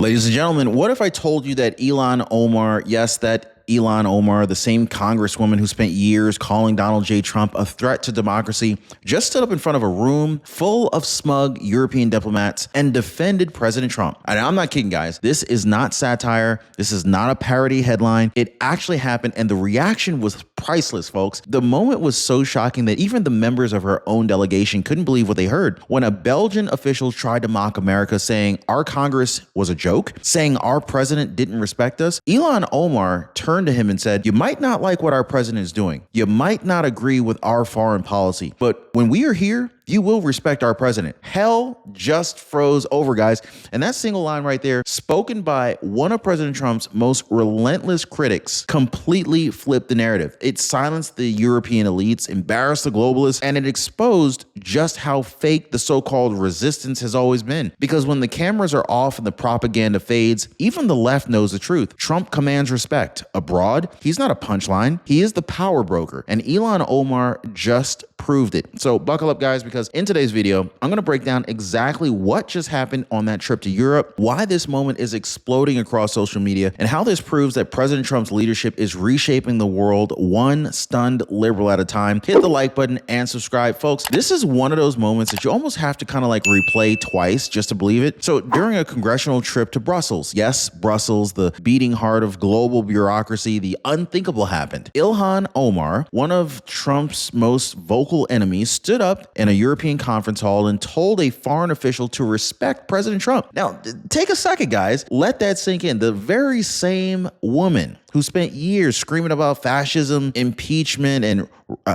Ladies and gentlemen, what if I told you that Ilhan Omar, yes, that Ilhan Omar, the same congresswoman who spent years calling Donald J. Trump a threat to democracy, just stood up in front of a room full of smug European diplomats and defended President Trump. And I'm not kidding, guys. This is not satire. This is not a parody headline. It actually happened, and the reaction was priceless, folks. The moment was so shocking that even the members of her own delegation couldn't believe what they heard. When a Belgian official tried to mock America, saying our Congress was a joke, saying our president didn't respect us, Ilhan Omar turned to him and said, "You might not like what our president is doing. You might not agree with our foreign policy, but when we are here, you will respect our president." Hell just froze over, guys. And that single line right there, spoken by one of President Trump's most relentless critics, completely flipped the narrative. It silenced the European elites, embarrassed the globalists, and it exposed just how fake the so-called resistance has always been. Because when the cameras are off and the propaganda fades, even the left knows the truth. Trump commands respect. Abroad, he's not a punchline. He is the power broker. And Ilhan Omar just proved it. So buckle up, guys, because in today's video, I'm going to break down exactly what just happened on that trip to Europe, why this moment is exploding across social media, and how this proves that President Trump's leadership is reshaping the world one stunned liberal at a time. Hit the like button and subscribe, folks. This is one of those moments that you almost have to kind of like replay twice just to believe it. So during a congressional trip to Brussels, yes, Brussels, the beating heart of global bureaucracy, the unthinkable happened. Ilhan Omar, one of Trump's most vocal enemies, stood up in a European conference hall and told a foreign official to respect President Trump. Now, take a second, guys. Let that sink in. The very same woman who spent years screaming about fascism, impeachment, and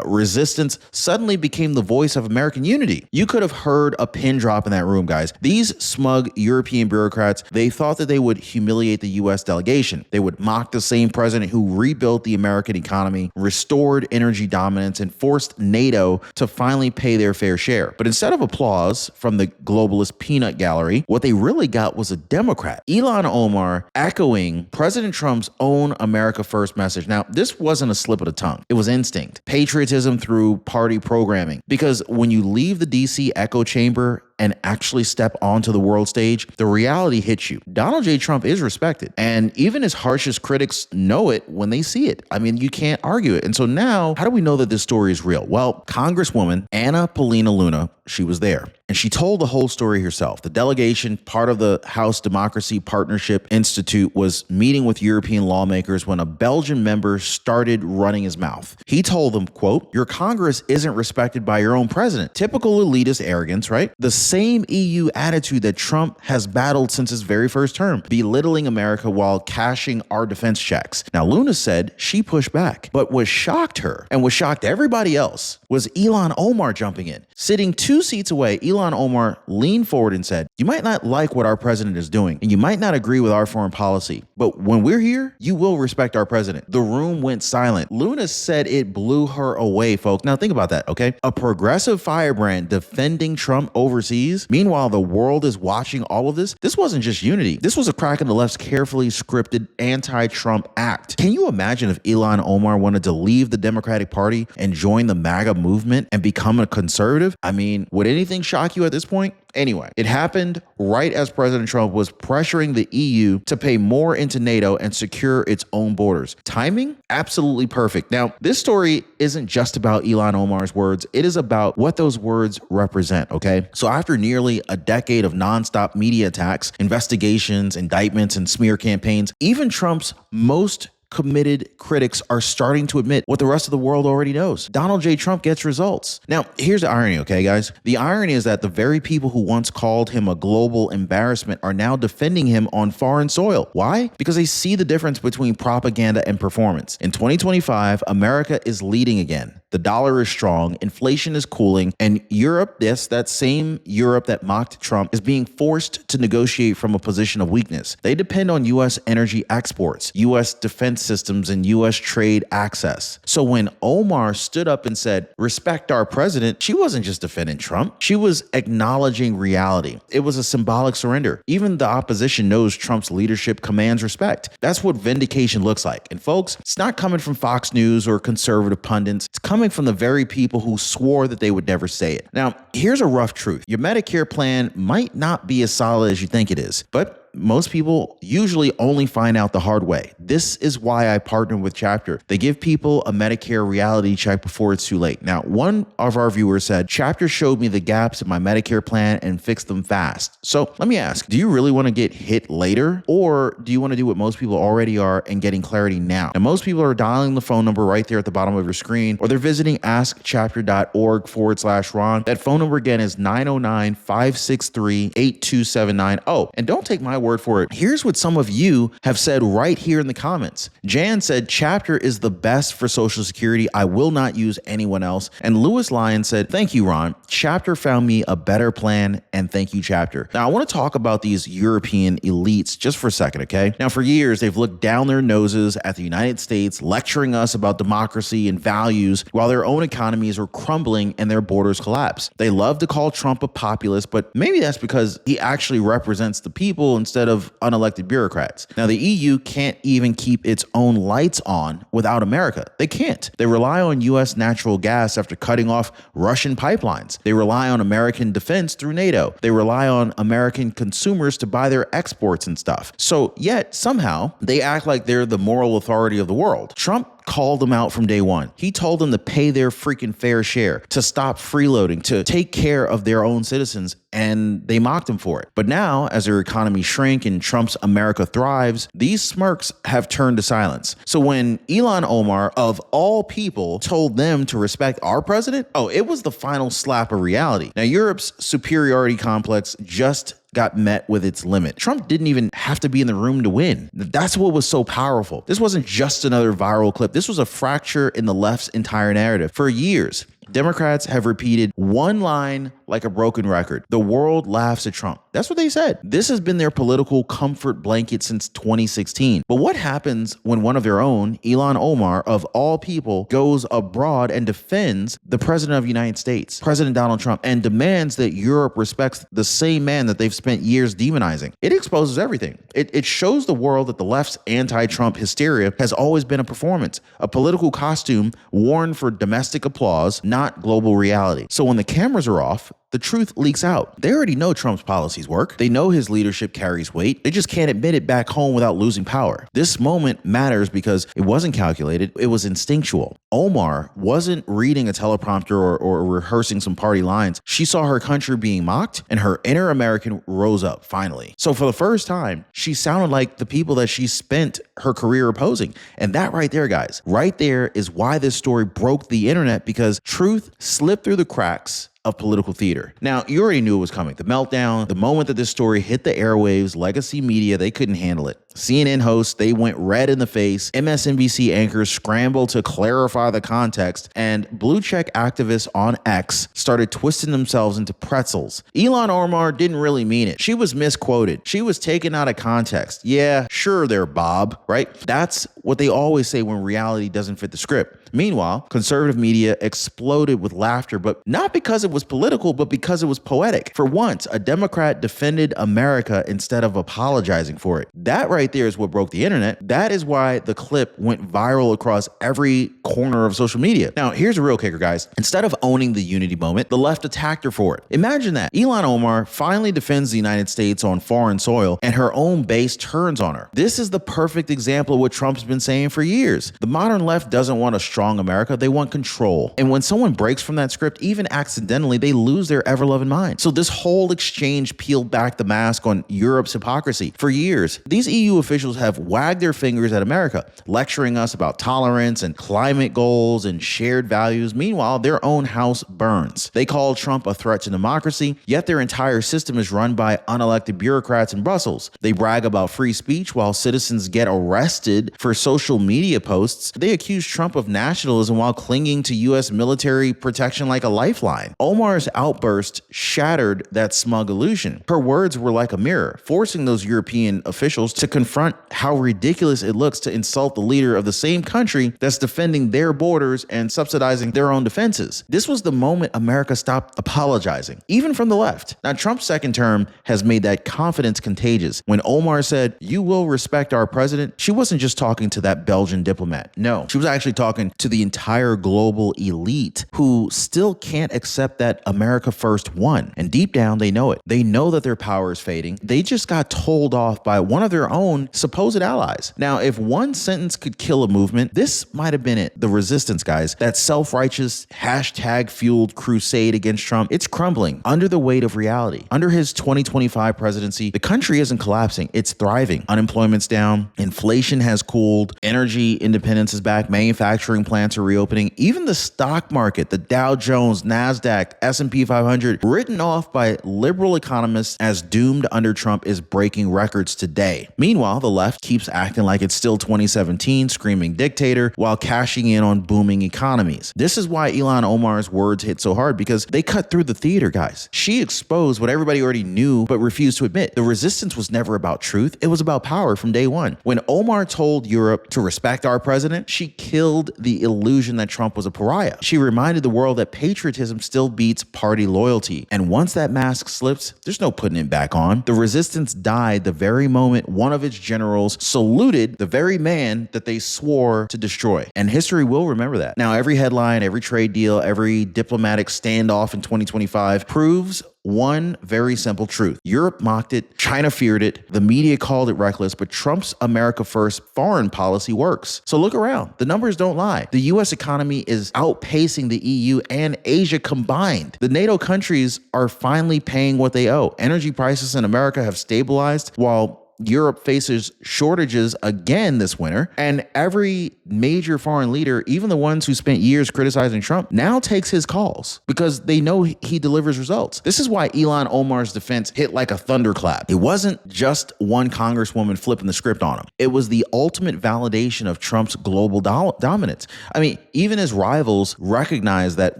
resistance suddenly became the voice of American unity. You could have heard a pin drop in that room, guys. These smug European bureaucrats, they thought that they would humiliate the U.S. delegation. They would mock the same president who rebuilt the American economy, restored energy dominance, and forced NATO to finally pay their fair share. But instead of applause from the globalist peanut gallery, what they really got was a Democrat, Ilhan Omar, echoing President Trump's own America First message. Now, this wasn't a slip of the tongue. It was instinct. Patriotism through party programming. Because when you leave the DC echo chamber and actually step onto the world stage, the reality hits you. Donald J. Trump is respected. And even his harshest critics know it when they see it. I mean, you can't argue it. And so now, how do we know that this story is real? Well, Congresswoman Anna Paulina Luna, she was there. And she told the whole story herself. The delegation, part of the House Democracy Partnership Institute, was meeting with European lawmakers when a Belgian member started running his mouth. He told them, quote, "Your Congress isn't respected by your own president." Typical elitist arrogance, right? The same EU attitude that Trump has battled since his very first term, belittling America while cashing our defense checks. Now, Luna said she pushed back, but what shocked her and what shocked everybody else was Ilhan Omar jumping in. Sitting 2 seats away, Ilhan Omar leaned forward and said, "You might not like what our president is doing, and you might not agree with our foreign policy, but when we're here, you will respect our president." The room went silent. Luna said it blew her away, folks. Now think about that, okay? A progressive firebrand defending Trump overseas. Meanwhile, the world is watching all of this. This wasn't just unity. This was a crack in the left's carefully scripted anti-Trump act. Can you imagine if Ilhan Omar wanted to leave the Democratic Party and join the MAGA movement and become a conservative? I mean, would anything shock you at this point? Anyway, it happened right as President Trump was pressuring the EU to pay more into NATO and secure its own borders. Timing? Absolutely perfect. Now, this story isn't just about Ilhan Omar's words. It is about what those words represent, okay? So after nearly a decade of nonstop media attacks, investigations, indictments, and smear campaigns, even Trump's most committed critics are starting to admit what the rest of the world already knows. Donald J. Trump gets results. Now, here's the irony, okay, guys? The irony is that the very people who once called him a global embarrassment are now defending him on foreign soil. Why? Because they see the difference between propaganda and performance. In 2025, America is leading again. The dollar is strong, inflation is cooling, and Europe, yes, that same Europe that mocked Trump, is being forced to negotiate from a position of weakness. They depend on U.S. energy exports, U.S. defense systems, and U.S. trade access. So when Omar stood up and said, "Respect our president," she wasn't just defending Trump. She was acknowledging reality. It was a symbolic surrender. Even the opposition knows Trump's leadership commands respect. That's what vindication looks like. And folks, it's not coming from Fox News or conservative pundits. It's coming from the very people who swore that they would never say it. Now, here's a rough truth. Your Medicare plan might not be as solid as you think it is, but most people usually only find out the hard way. This is why I partnered with Chapter. They give people a Medicare reality check before it's too late. Now, one of our viewers said, Chapter showed me the gaps in my Medicare plan and fixed them fast. So let me ask, do you really want to get hit later? Or do you want to do what most people already are and getting clarity now? And most people are dialing the phone number right there at the bottom of your screen, or they're visiting askchapter.org/Ron. That phone number again is 909-563-8279. Oh, and don't take my word for it. Here's what some of you have said right here in the comments. Jan said, Chapter is the best for Social Security. I will not use anyone else. And Lewis Lyon said, thank you, Ron. Chapter found me a better plan, and thank you, Chapter. Now, I want to talk about these European elites just for a second, okay? Now, for years, they've looked down their noses at the United States, lecturing us about democracy and values while their own economies are crumbling and their borders collapse. They love to call Trump a populist, but maybe that's because he actually represents the people instead of unelected bureaucrats. Now, the EU can't even keep its own lights on without America. They can't. They rely on U.S. natural gas after cutting off Russian pipelines. They rely on American defense through NATO. They rely on American consumers to buy their exports and stuff. So yet somehow they act like they're the moral authority of the world. Trump called them out from day one. He told them to pay their freaking fair share, to stop freeloading, to take care of their own citizens, and they mocked him for it. But now, as their economy shrink and Trump's America thrives, these smirks have turned to silence. So when Ilhan Omar, of all people, told them to respect our president, it was the final slap of reality. Now, Europe's superiority complex just got met with its limit. Trump didn't even have to be in the room to win. That's what was so powerful. This wasn't just another viral clip. This was a fracture in the left's entire narrative. For years, Democrats have repeated one line like a broken record. The world laughs at Trump. That's what they said. This has been their political comfort blanket since 2016. But what happens when one of their own, Ilhan Omar, of all people, goes abroad and defends the president of the United States, President Donald Trump, and demands that Europe respects the same man that they've spent years demonizing? It exposes everything. It shows the world that the left's anti-Trump hysteria has always been a performance, a political costume worn for domestic applause, not global reality. So when the cameras are off, the truth leaks out. They already know Trump's policies work. They know his leadership carries weight. They just can't admit it back home without losing power. This moment matters because it wasn't calculated. It was instinctual. Omar wasn't reading a teleprompter or rehearsing some party lines. She saw her country being mocked, and her inner American rose up finally. So for the first time, she sounded like the people that she spent her career opposing. And that right there, guys, right there is why this story broke the internet, because truth slipped through the cracks of political theater. Now, you already knew it was coming. The meltdown, the moment that this story hit the airwaves, legacy media, they couldn't handle it. CNN hosts, they went red in the face. MSNBC anchors scrambled to clarify the context, and blue check activists on X started twisting themselves into pretzels. Ilhan Omar didn't really mean it. She was misquoted. She was taken out of context. Yeah, sure there, Bob, right? That's what they always say when reality doesn't fit the script. Meanwhile, conservative media exploded with laughter, but not because it was political, but because it was poetic. For once, a Democrat defended America instead of apologizing for it. That right there is what broke the internet. That is why the clip went viral across every corner of social media. Now, here's a real kicker, guys. Instead of owning the unity moment, the left attacked her for it. Imagine that. Ilhan Omar finally defends the United States on foreign soil, and her own base turns on her. This is the perfect example of what Trump's been saying for years. The modern left doesn't want a strong America. They want control. And when someone breaks from that script, even accidentally, they lose their ever-loving mind. So this whole exchange peeled back the mask on Europe's hypocrisy. For years, these EU officials have wagged their fingers at America, lecturing us about tolerance and climate goals and shared values. Meanwhile, their own house burns. They call Trump a threat to democracy, yet their entire system is run by unelected bureaucrats in Brussels. They brag about free speech while citizens get arrested for social media posts. They accuse Trump of nationalism while clinging to U.S. military protection like a lifeline. Omar's outburst shattered that smug illusion. Her words were like a mirror, forcing those European officials to confront how ridiculous it looks to insult the leader of the same country that's defending their borders and subsidizing their own defenses. This was the moment America stopped apologizing, even from the left. Now, Trump's second term has made that confidence contagious. When Omar said, "You will respect our president," she wasn't just talking to that Belgian diplomat. No, she was actually talking to the entire global elite who still can't accept that America first won. And deep down, they know it. They know that their power is fading. They just got told off by one of their own supposed allies. Now, if one sentence could kill a movement, this might have been it. The resistance, guys, that self-righteous hashtag-fueled crusade against Trump, it's crumbling under the weight of reality. Under his 2025 presidency, the country isn't collapsing. It's thriving. Unemployment's down. Inflation has cooled. Energy independence is back. Manufacturing plants are reopening. Even the stock market, the Dow Jones, NASDAQ, S&P 500, written off by liberal economists as doomed under Trump, is breaking records today. Meanwhile, the left keeps acting like it's still 2017, screaming dictator, while cashing in on booming economies. This is why Ilhan Omar's words hit so hard, because they cut through the theater, guys. She exposed what everybody already knew but refused to admit. The resistance was never about truth. It was about power from day one. When Omar told Europe to respect our president, she killed the illusion that Trump was a pariah. She reminded the world that patriotism still beats party loyalty. And once that mask slips, there's no putting it back on. The resistance died the very moment one of its generals saluted the very man that they swore to destroy. And history will remember that. Now, every headline, every trade deal, every diplomatic standoff in 2025 proves one very simple truth. Europe mocked it, China feared it, the media called it reckless, but Trump's America First foreign policy works. So look around. The numbers don't lie. The U.S. economy is outpacing the EU and Asia combined. The NATO countries are finally paying what they owe. Energy prices in America have stabilized while Europe faces shortages again this winter, and every major foreign leader, even the ones who spent years criticizing Trump, now takes his calls because they know he delivers results. This is why Ilhan Omar's defense hit like a thunderclap. It wasn't just one congresswoman flipping the script on him. It was the ultimate validation of Trump's global dominance. I mean, even his rivals recognize that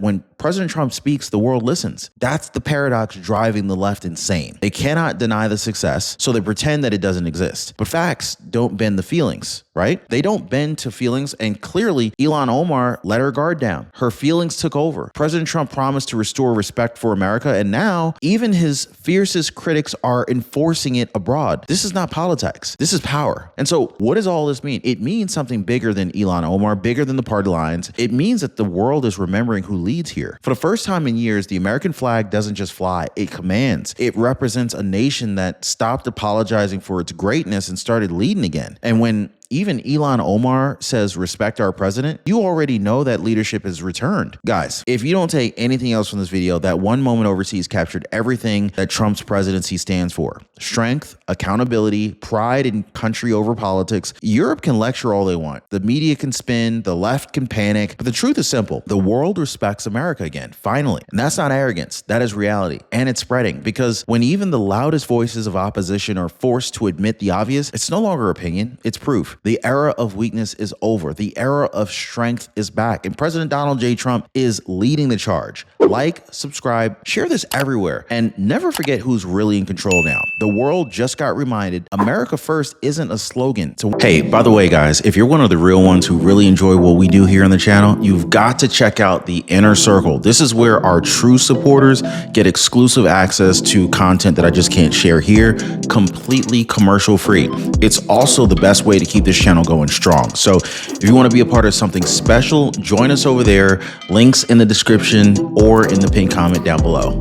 when President Trump speaks, the world listens. That's the paradox driving the left insane. They cannot deny the success, so they pretend that it doesn't exist. But facts don't bend the feelings, right? They don't bend to feelings, and clearly Ilhan Omar let her guard down. Her feelings took over. President Trump promised to restore respect for America, and now even his fiercest critics are enforcing it abroad. This is not politics. This is power. And so what does all this mean? It means something bigger than Ilhan Omar, bigger than the party lines. It means that the world is remembering who leads here. For the first time in years, the American flag doesn't just fly, it commands. It represents a nation that stopped apologizing for its greatness and started leading again. And when even Ilhan Omar says respect our president, you already know that leadership has returned. Guys, if you don't take anything else from this video, that one moment overseas captured everything that Trump's presidency stands for. Strength, accountability, pride in country over politics. Europe can lecture all they want. The media can spin, the left can panic, but the truth is simple. The world respects America again, finally. And that's not arrogance, that is reality. And it's spreading, because when even the loudest voices of opposition are forced to admit the obvious, it's no longer opinion, it's proof. The era of weakness is over. The era of strength is back. And President Donald J. Trump is leading the charge. Like, subscribe, share this everywhere, and never forget who's really in control now. The world just got reminded America First isn't a slogan. So, hey, by the way, guys, if you're one of the real ones who really enjoy what we do here on the channel, you've got to check out the Inner Circle. This is where our true supporters get exclusive access to content that I just can't share here, completely commercial free. It's also the best way to keep this channel going strong. So if you want to be a part of something special, join us over there. Links in the description or in the pinned comment down below.